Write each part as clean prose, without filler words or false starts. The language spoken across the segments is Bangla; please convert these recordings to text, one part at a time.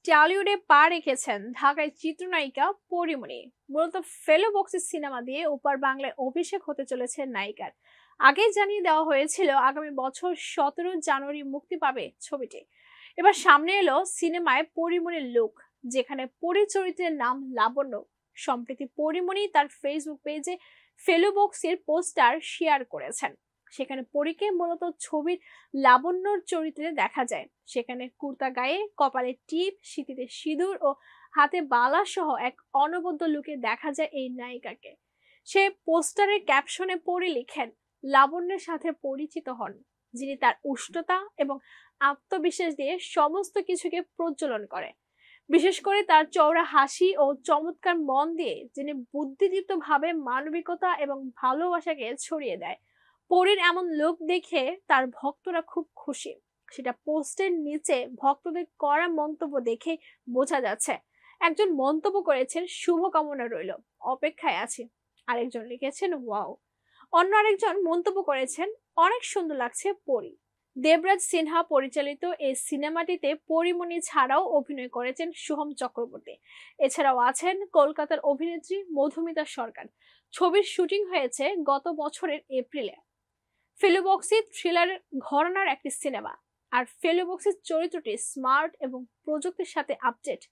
টলিউডে পা রেখেছেন ঢাকায় চিত্রনায়িকা পরীমণি। মূলত ফেলো বক্সের সিনেমা দিয়ে ওপার বাংলায় অভিষেক হতে চলেছে নায়িকার। আগেই জানিয়ে দেওয়া হয়েছিল আগামী বছর 17 জানুয়ারি মুক্তি পাবে ছবিটি। এবার সামনে এলো সিনেমায় পরীমণির লুক, যেখানে পরী চরিত্রের নাম লাবণ্য। সম্প্রতি পরীমণি তার ফেসবুক পেজে ফেলো বক্সের পোস্টার শেয়ার করেছেন। সেখানে পরীকে মূলত ছবির লাবণ্যর চরিত্রে দেখা যায়। সেখানে কুর্তা গায়ে, কপালে টিপ, সিঁথিতে সিঁদুর ও হাতে বালা সহ এক অনবদ্য লুকে দেখা যায় এই নায়িকাকে। সে পোস্টারের ক্যাপশনে পরী লিখেন, লাবণ্যের সাথে পরিচিত হন, যিনি তার উষ্ণতা এবং আত্মবিশ্বাস দিয়ে সমস্ত কিছুকে প্রজ্বলন করে। বিশেষ করে তার চওড়া হাসি ও চমৎকার মন দিয়ে যিনি বুদ্ধিদীপ্ত ভাবে মানবিকতা এবং ভালোবাসাকে ছড়িয়ে দেয়। পরীর এমন লোক দেখে তার ভক্তরা খুব খুশি। সেটা পোস্টের নিচে ভক্তদের করা মন্তব্য দেখে বোঝা যাচ্ছে। একজন মন্তব্য করেছেন, শুভকামনা রইল, অপেক্ষায় আছি। আরেকজন লিখেছেন ওয়াও। অন্য আরেকজন মন্তব্য করেছেন, অনেক সুন্দর লাগছে পরী। দেবরাজ সিনহা পরিচালিত এই সিনেমাটিতে পরীমণি ছাড়াও অভিনয় করেছেন সোহম চক্রবর্তী। এছাড়াও আছেন কলকাতার অভিনেত্রী মধুমিতা সরকার। ছবির শুটিং হয়েছে গত বছরের এপ্রিলে। ফেলোবক্সি থ্রিলার ঘরানার একটি সিনেমা, আর ফেলোবক্সির চরিত্রটি স্মার্ট এবং প্রযুক্তির সাথে আপডেট।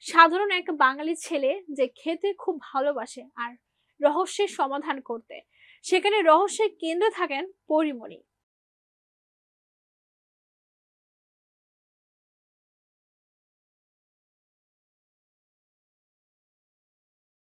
সাধারণ এক বাঙালি ছেলে যে খেতে খুব ভালোবাসে আর রহস্যের সমাধান করতে, সেখানে রহস্যের কেন্দ্রে থাকেন পরীমণি।